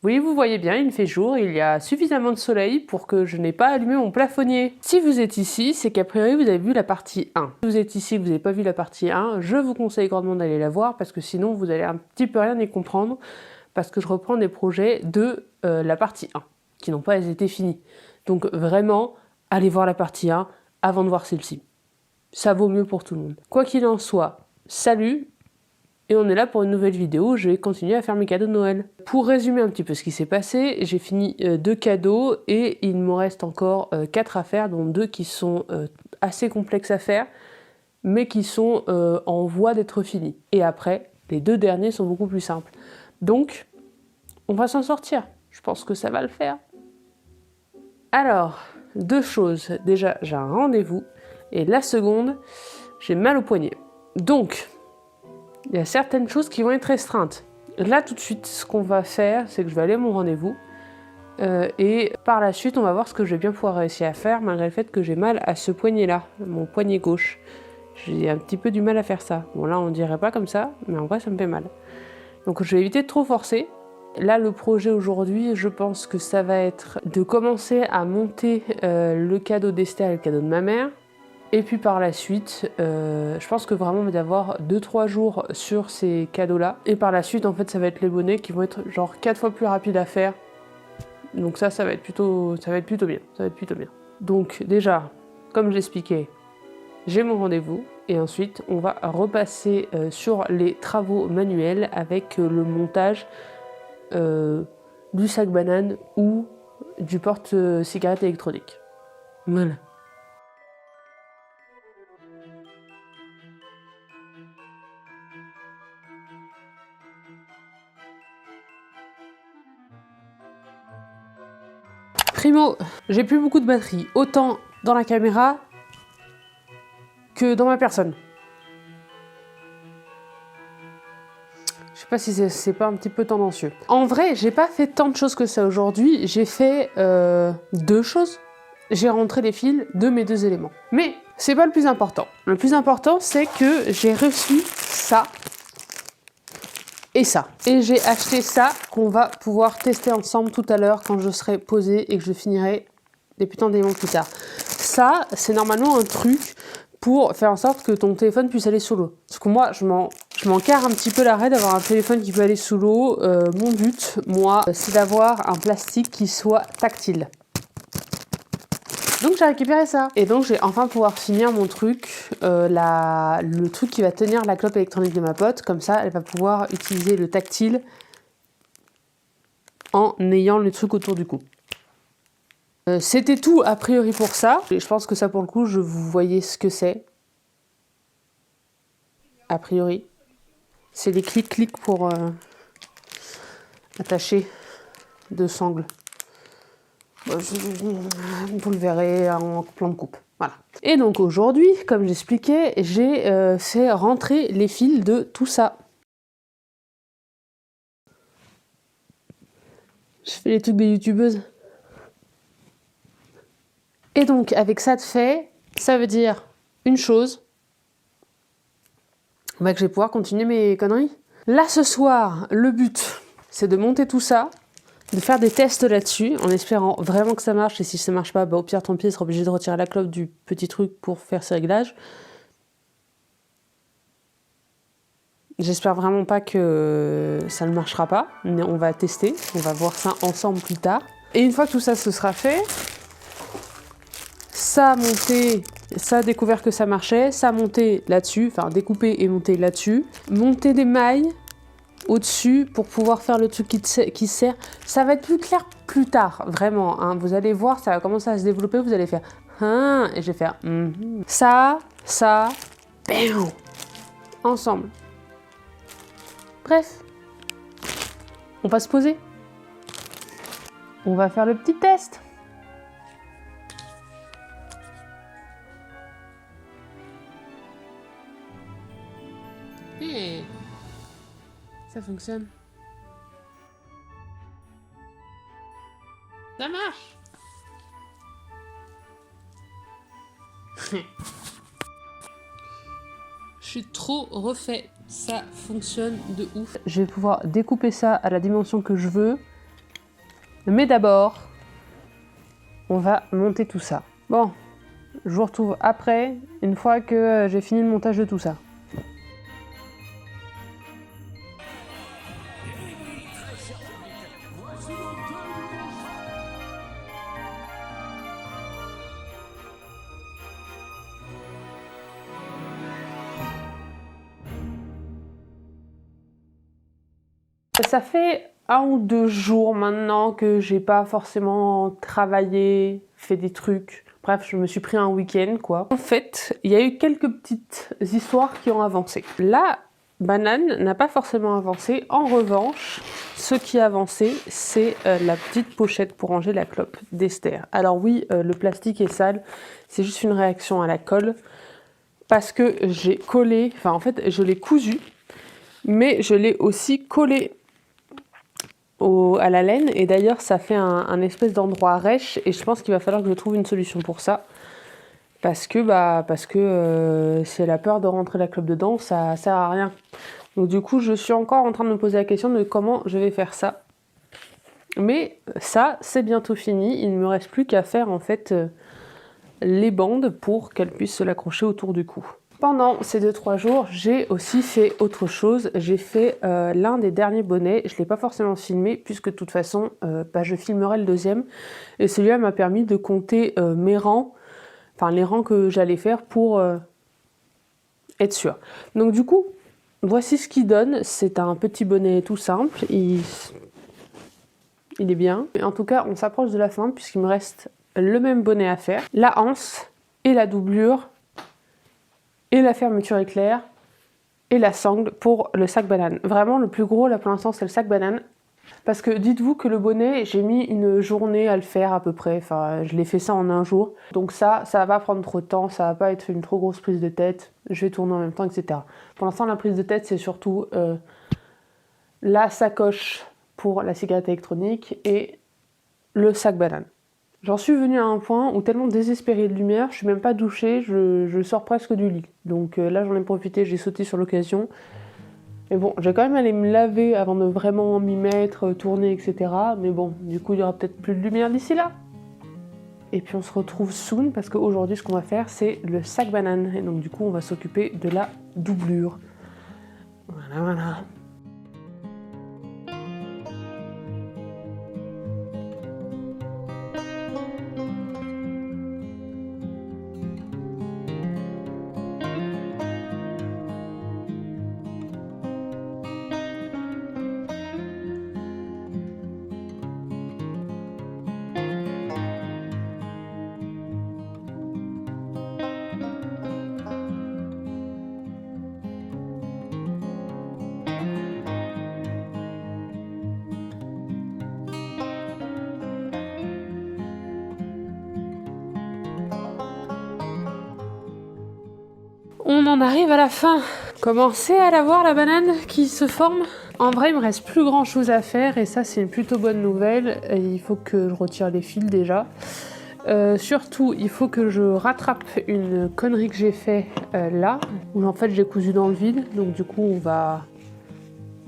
Oui, vous voyez bien, il fait jour, il y a suffisamment de soleil pour que je n'ai pas allumé mon plafonnier. Si vous êtes ici, c'est qu'a priori vous avez vu la partie 1. Si vous êtes ici et que vous n'avez pas vu la partie 1, je vous conseille grandement d'aller la voir parce que sinon vous allez un petit peu rien y comprendre parce que je reprends des projets de la partie 1 qui n'ont pas été finis. Donc vraiment, allez voir la partie 1 avant de voir celle-ci. Ça vaut mieux pour tout le monde. Quoi qu'il en soit, salut! Et on est là pour une nouvelle vidéo, je vais continuer à faire mes cadeaux de Noël. Pour résumer un petit peu ce qui s'est passé, j'ai fini 2 cadeaux et il me reste encore 4 à faire, dont 2 qui sont assez complexes à faire, mais qui sont en voie d'être finis. Et après, les 2 derniers sont beaucoup plus simples. Donc, on va s'en sortir. Je pense que ça va le faire. Alors, 2 choses. Déjà, j'ai un rendez-vous. Et la seconde, j'ai mal au poignet. Donc, il y a certaines choses qui vont être restreintes. Là, tout de suite, ce qu'on va faire, c'est que je vais aller à mon rendez-vous. Et par la suite, on va voir ce que je vais bien pouvoir réussir à faire, malgré le fait que j'ai mal à ce poignet-là, mon poignet gauche. J'ai un petit peu du mal à faire ça. Bon, là, on dirait pas comme ça, mais en vrai, ça me fait mal. Donc, je vais éviter de trop forcer. Là, le projet aujourd'hui, je pense que ça va être de commencer à monter le cadeau d'Esther et le cadeau de ma mère. Et puis par la suite, je pense que vraiment on va y avoir 2-3 jours sur ces cadeaux-là. Et par la suite, en fait, ça va être les bonnets qui vont être genre 4 fois plus rapides à faire. Donc ça va être plutôt bien. Ça va être plutôt bien. Donc déjà, comme j'expliquais, j'ai mon rendez-vous. Et ensuite, on va repasser sur les travaux manuels avec le montage du sac banane ou du porte-cigarette électronique. Voilà. Primo, j'ai plus beaucoup de batterie, autant dans la caméra que dans ma personne. Je sais pas si c'est pas un petit peu tendancieux. En vrai, j'ai pas fait tant de choses que ça aujourd'hui. J'ai fait 2 choses. J'ai rentré les fils de mes 2 éléments. Mais c'est pas le plus important. Le plus important, c'est que j'ai reçu ça et ça. Et j'ai acheté ça qu'on va pouvoir tester ensemble tout à l'heure quand je serai posée et que je finirai des putains d'éléments plus tard. Ça, c'est normalement un truc pour faire en sorte que ton téléphone puisse aller sous l'eau. Parce que moi, je m'en carre un petit peu l'arrêt d'avoir un téléphone qui peut aller sous l'eau. Mon but, moi, c'est d'avoir un plastique qui soit tactile. Donc j'ai récupéré ça. Et donc j'ai enfin pouvoir finir mon truc, le truc qui va tenir la clope électronique de ma pote. Comme ça, elle va pouvoir utiliser le tactile en ayant le truc autour du cou. C'était tout a priori pour ça. Et je pense que ça pour le coup, je vous voyez ce que c'est. A priori. C'est les clics-clics pour attacher 2 sangles. Vous le verrez en plan de coupe. Voilà. Et donc aujourd'hui, comme j'expliquais, j'ai fait rentrer les fils de tout ça. Je fais les trucs des youtubeuses. Et donc, avec ça de fait, ça veut dire une chose, bah, que je vais pouvoir continuer mes conneries. Là, ce soir, le but, c'est de monter tout ça, de faire des tests là-dessus, en espérant vraiment que ça marche, et si ça marche pas, bah, au pire, tant pis, il sera obligé de retirer la clope du petit truc pour faire ses réglages. J'espère vraiment pas que ça ne marchera pas, mais on va tester, on va voir ça ensemble plus tard. Et une fois que tout ça se sera fait, ça a monté, ça a découvert que ça marchait, ça a monté là-dessus, enfin découpé et monté là-dessus, monter des mailles au-dessus pour pouvoir faire le truc qui sert. Ça va être plus clair plus tard, vraiment, hein. Vous allez voir, ça va commencer à se développer, vous allez faire hein, et je vais faire ça, bam, ensemble. Bref, on va se poser. On va faire le petit test. Hey, ça fonctionne. Ça marche. Je suis trop refait. Ça fonctionne de ouf. Je vais pouvoir découper ça à la dimension que je veux Mais d'abord, on va monter tout ça. Bon, je vous retrouve après, une fois que j'ai fini le montage de tout ça. Ça fait 1 ou 2 jours maintenant que j'ai pas forcément travaillé, fait des trucs. Bref, je me suis pris un week-end, quoi. En fait, il y a eu quelques petites histoires qui ont avancé. La banane n'a pas forcément avancé. En revanche, ce qui a avancé, c'est la petite pochette pour ranger la clope d'Esther. Alors oui, le plastique est sale. C'est juste une réaction à la colle. Parce que j'ai collé... Enfin, en fait, je l'ai cousu. Mais je l'ai aussi collé à la laine, et d'ailleurs ça fait un espèce d'endroit rêche, et je pense qu'il va falloir que je trouve une solution pour ça, parce que si elle a peur de rentrer la clope dedans, ça sert à rien. Donc du coup je suis encore en train de me poser la question de comment je vais faire ça, mais ça c'est bientôt fini. Il ne me reste plus qu'à faire en fait les bandes pour qu'elle puisse se l'accrocher autour du cou. Pendant ces 2-3 jours, j'ai aussi fait autre chose. J'ai fait l'un des derniers bonnets. Je ne l'ai pas forcément filmé, puisque de toute façon, je filmerai le deuxième. Et celui-là m'a permis de compter mes rangs, enfin les rangs que j'allais faire pour être sûr. Donc du coup, voici ce qu'il donne. C'est un petit bonnet tout simple. Il est bien. Et en tout cas, on s'approche de la fin, puisqu'il me reste le même bonnet à faire. La anse et la doublure, et la fermeture éclair, et la sangle pour le sac banane. Vraiment, le plus gros, là, pour l'instant, c'est le sac banane. Parce que dites-vous que le bonnet, j'ai mis une journée à le faire à peu près. Enfin, je l'ai fait ça en 1 jour. Donc ça va pas prendre trop de temps, ça va pas être une trop grosse prise de tête. Je vais tourner en même temps, etc. Pour l'instant, la prise de tête, c'est surtout la sacoche pour la cigarette électronique et le sac banane. J'en suis venue à un point où, tellement désespérée de lumière, je suis même pas douchée, je sors presque du lit. Donc là, j'en ai profité, j'ai sauté sur l'occasion. Mais bon, j'ai quand même allé me laver avant de vraiment m'y mettre, tourner, etc. Mais bon, du coup, il y aura peut-être plus de lumière d'ici là. Et puis on se retrouve soon, parce qu'aujourd'hui, ce qu'on va faire, c'est le sac banane. Et donc du coup, on va s'occuper de la doublure. Voilà. On en arrive à la fin. Commencez à la voir, la banane qui se forme. En vrai, il me reste plus grand chose à faire, et ça c'est une plutôt bonne nouvelle. Il faut que je retire les fils déjà. Surtout, il faut que je rattrape une connerie que j'ai fait là, où en fait j'ai cousu dans le vide. Donc du coup, on va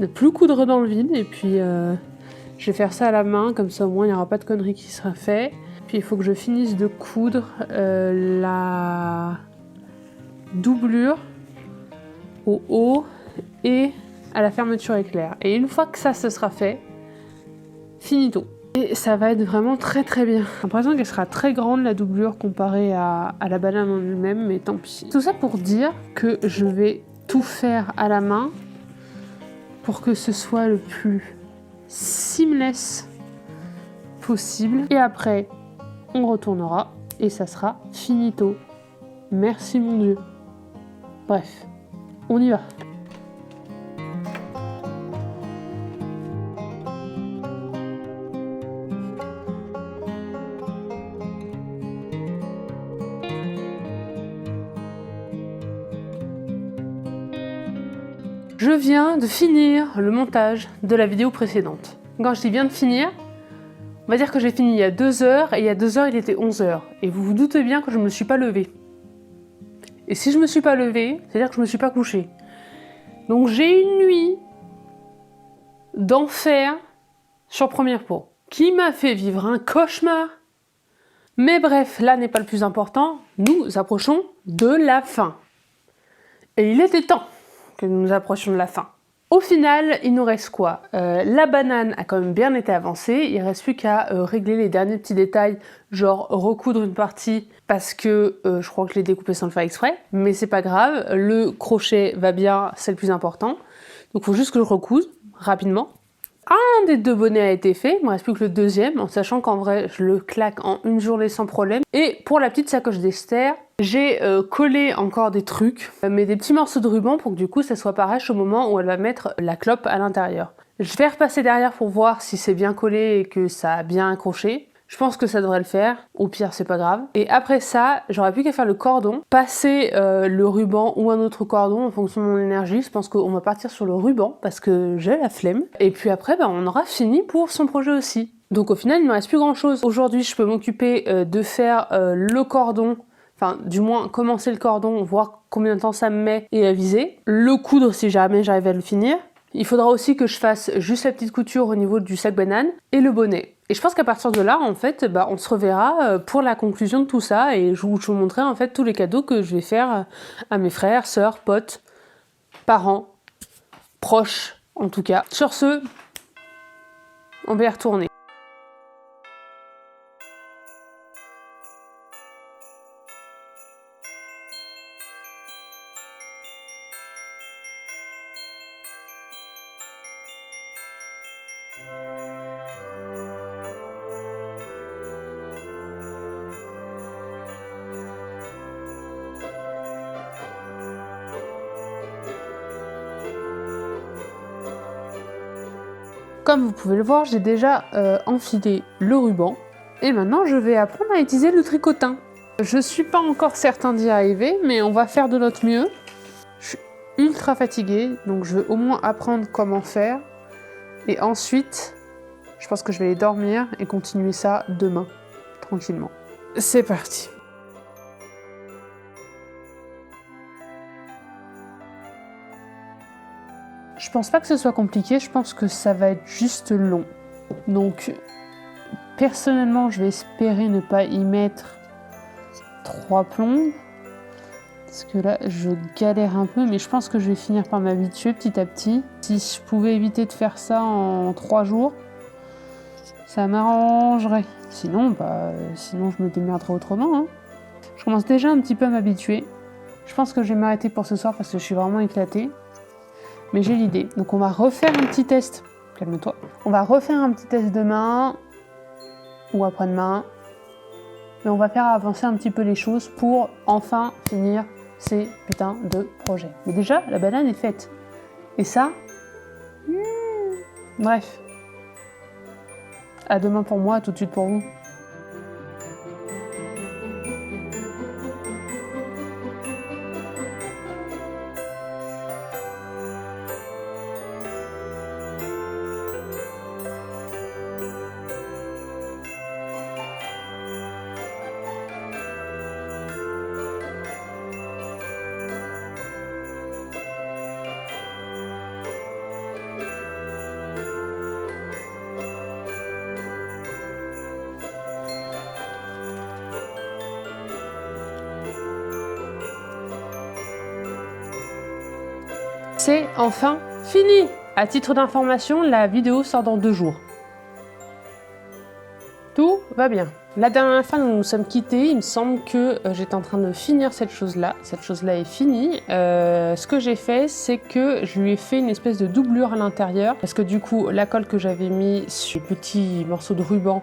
ne plus coudre dans le vide, et puis je vais faire ça à la main, comme ça au moins il n'y aura pas de connerie qui sera fait. Puis il faut que je finisse de coudre la doublure au haut et à la fermeture éclair. Et une fois que ça se sera fait, finito. Et ça va être vraiment très très bien. J'ai l'impression qu'elle sera très grande, la doublure, comparée à la banane en elle-même, mais tant pis. Tout ça pour dire que je vais tout faire à la main pour que ce soit le plus seamless possible. Et après, on retournera et ça sera finito. Merci mon Dieu. Bref, on y va. Je viens de finir le montage de la vidéo précédente. Quand je dis bien de finir, on va dire que j'ai fini il y a 2 heures, et il y a 2 heures, il était 11 heures. Et vous vous doutez bien que je ne me suis pas levée. Et si je ne me suis pas levée, c'est-à-dire que je ne me suis pas couchée. Donc j'ai une nuit d'enfer sur première peau. qui m'a fait vivre un cauchemar. Mais bref, là n'est pas le plus important, nous approchons de la fin. Et il était temps que nous approchions de la fin. Au final, il nous reste quoi? La banane a quand même bien été avancée, il ne reste plus qu'à régler les derniers petits détails, genre recoudre une partie parce que je crois que je l'ai découpé sans le faire exprès, mais c'est pas grave, le crochet va bien, c'est le plus important. Donc il faut juste que je recouse rapidement. Un des 2 bonnets a été fait, il me reste plus que le deuxième, en sachant qu'en vrai je le claque en une journée sans problème. Et pour la petite sacoche d'Esther, j'ai collé encore des trucs, mais des petits morceaux de ruban pour que du coup ça soit pareil au moment où elle va mettre la clope à l'intérieur. Je vais repasser derrière pour voir si c'est bien collé et que ça a bien accroché. Je pense que ça devrait le faire, au pire c'est pas grave. Et après ça, j'aurais plus qu'à faire le cordon, passer le ruban ou un autre cordon en fonction de mon énergie. Je pense qu'on va partir sur le ruban parce que j'ai la flemme. Et puis après, on aura fini pour son projet aussi. Donc au final, il ne me reste plus grand chose. Aujourd'hui, je peux m'occuper de faire le cordon, enfin du moins commencer le cordon, voir combien de temps ça me met et aviser. Le coudre si jamais j'arrive à le finir. Il faudra aussi que je fasse juste la petite couture au niveau du sac banane et le bonnet. Et je pense qu'à partir de là, en fait, on se reverra pour la conclusion de tout ça et je vous montrerai en fait tous les cadeaux que je vais faire à mes frères, sœurs, potes, parents, proches en tout cas. Sur ce, on va y retourner. Comme vous pouvez le voir, j'ai déjà enfilé le ruban et maintenant je vais apprendre à utiliser le tricotin. Je suis pas encore certain d'y arriver, mais on va faire de notre mieux. Je suis ultra fatiguée, donc je vais au moins apprendre comment faire. Et ensuite, je pense que je vais aller dormir et continuer ça demain, tranquillement. C'est parti. Je pense pas que ce soit compliqué, je pense que ça va être juste long. Donc, personnellement, je vais espérer ne pas y mettre 3 plombs. Parce que là, je galère un peu, mais je pense que je vais finir par m'habituer petit à petit. Si je pouvais éviter de faire ça en 3 jours, ça m'arrangerait. Sinon, sinon je me démerderai autrement. Hein. Je commence déjà un petit peu à m'habituer. Je pense que je vais m'arrêter pour ce soir parce que je suis vraiment éclatée. Mais j'ai l'idée. Donc on va refaire un petit test. Calme-toi. On va refaire un petit test demain ou après-demain. Mais on va faire avancer un petit peu les choses pour enfin finir ces putains de projets. Mais déjà, la banane est faite. Et ça... Bref. À demain pour moi, à tout de suite pour vous. C'est enfin fini! À titre d'information, la vidéo sort dans 2 jours. Tout va bien. La dernière fois, nous nous sommes quittés. Il me semble que j'étais en train de finir cette chose-là. Cette chose-là est finie. Ce que j'ai fait, c'est que je lui ai fait une espèce de doublure à l'intérieur. Parce que du coup, la colle que j'avais mis sur les petits morceaux de ruban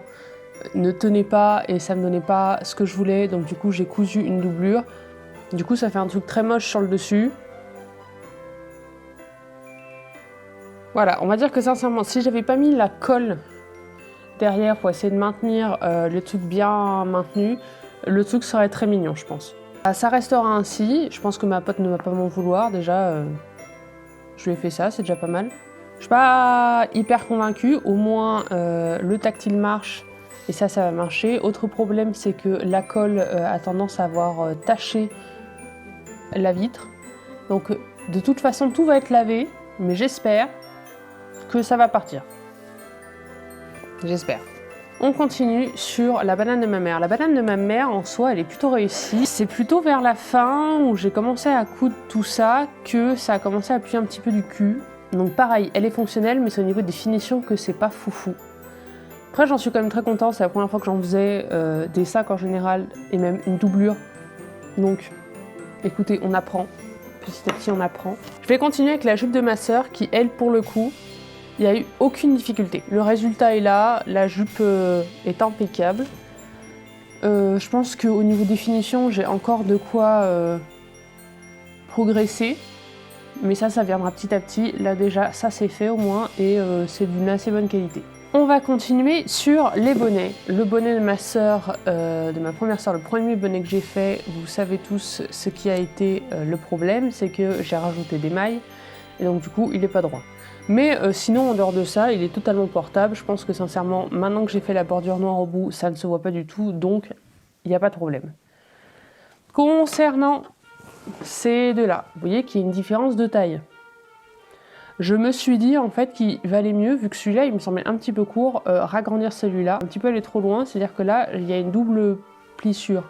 ne tenait pas et ça me donnait pas ce que je voulais. Donc du coup, j'ai cousu une doublure. Du coup, ça fait un truc très moche sur le dessus. Voilà, on va dire que sincèrement, si j'avais pas mis la colle derrière pour essayer de maintenir le truc bien maintenu, le truc serait très mignon, je pense. Ça restera ainsi, je pense que ma pote ne va pas m'en vouloir, déjà, je lui ai fait ça, c'est déjà pas mal. Je suis pas hyper convaincue, au moins le tactile marche, et ça va marcher. Autre problème, c'est que la colle a tendance à avoir taché la vitre. Donc, de toute façon, tout va être lavé, mais j'espère que ça va partir. J'espère. On continue sur la banane de ma mère. La banane de ma mère, en soi, elle est plutôt réussie. C'est plutôt vers la fin où j'ai commencé à coudre tout ça que ça a commencé à plier un petit peu du cul. Donc pareil, elle est fonctionnelle, mais c'est au niveau des finitions que c'est pas foufou. Après, j'en suis quand même très contente. C'est la première fois que j'en faisais des sacs en général, et même une doublure. Donc, écoutez, on apprend. Petit à petit, on apprend. Je vais continuer avec la jupe de ma sœur qui, elle, pour le coup, il n'y a eu aucune difficulté. Le résultat est là, la jupe est impeccable. Je pense qu'au niveau définition, j'ai encore de quoi progresser. Mais ça viendra petit à petit. Là déjà, ça c'est fait au moins et c'est d'une assez bonne qualité. On va continuer sur les bonnets. Le bonnet de ma sœur, de ma première sœur, le premier bonnet que j'ai fait, vous savez tous ce qui a été le problème, c'est que j'ai rajouté des mailles et donc du coup il n'est pas droit. Mais sinon en dehors de ça, il est totalement portable. Je pense que sincèrement, maintenant que j'ai fait la bordure noire au bout, ça ne se voit pas du tout, donc il n'y a pas de problème. Concernant ces deux-là, vous voyez qu'il y a une différence de taille. Je me suis dit en fait qu'il valait mieux, vu que celui-là il me semblait un petit peu court, ragrandir celui-là, un petit peu aller trop loin, c'est-à-dire que là il y a une double plissure.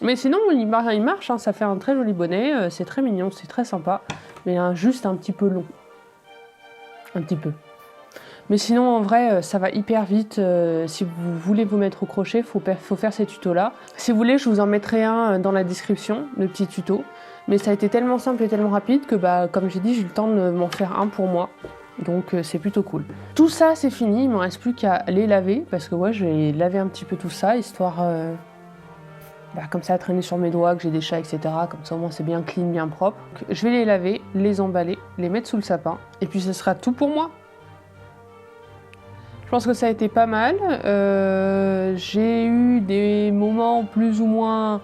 Mais sinon il marche, hein, ça fait un très joli bonnet, c'est très mignon, c'est très sympa, mais juste un petit peu long. Un petit peu. Mais sinon en vrai ça va hyper vite, si vous voulez vous mettre au crochet, faut faire ces tutos là. Si vous voulez je vous en mettrai un dans la description, le petit tuto. Mais ça a été tellement simple et tellement rapide que bah, comme j'ai dit, j'ai eu le temps de m'en faire un pour moi. Donc c'est plutôt cool. Tout ça c'est fini, il ne me reste plus qu'à les laver. Parce que ouais, je vais laver un petit peu tout ça, histoire comme ça à traîner sur mes doigts, que j'ai des chats, etc. Comme ça au moins c'est bien clean, bien propre. Donc, je vais les laver, les emballer, les mettre sous le sapin. Et puis ce sera tout pour moi. Je pense que ça a été pas mal. J'ai eu des moments plus ou moins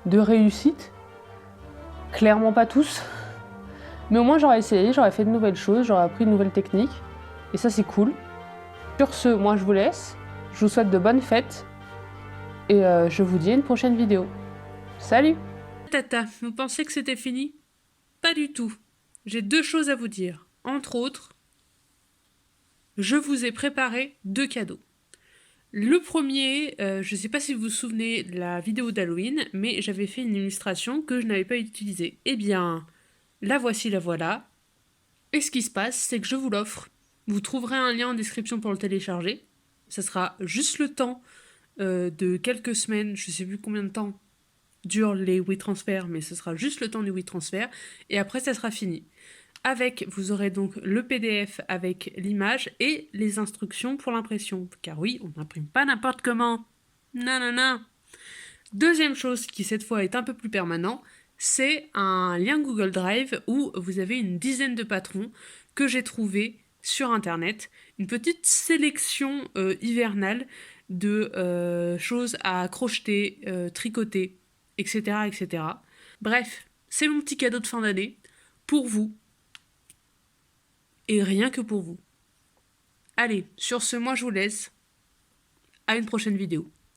de réussite. Clairement pas tous, mais au moins j'aurais essayé, j'aurais fait de nouvelles choses, j'aurais appris de nouvelles techniques, et ça c'est cool. Sur ce, moi je vous laisse, je vous souhaite de bonnes fêtes, et je vous dis à une prochaine vidéo. Salut! Tata, vous pensez que c'était fini? Pas du tout. J'ai deux choses à vous dire. Entre autres, je vous ai préparé deux cadeaux. Le premier, je ne sais pas si vous vous souvenez de la vidéo d'Halloween, mais j'avais fait une illustration que je n'avais pas utilisée. Eh bien, la voici, la voilà. Et ce qui se passe, c'est que je vous l'offre. Vous trouverez un lien en description pour le télécharger. Ça sera juste le temps de quelques semaines, je ne sais plus combien de temps durent les WeTransfer, mais ce sera juste le temps du WeTransfer. Et après, ça sera fini. Vous aurez donc le PDF avec l'image et les instructions pour l'impression. Car oui, on n'imprime pas n'importe comment. Non, non, non. Deuxième chose qui cette fois est un peu plus permanent, c'est un lien Google Drive où vous avez une dizaine de patrons que j'ai trouvés sur internet. Une petite sélection hivernale de choses à crocheter, tricoter, etc., etc. Bref, c'est mon petit cadeau de fin d'année pour vous. Et rien que pour vous. Allez, sur ce, moi je vous laisse. À une prochaine vidéo.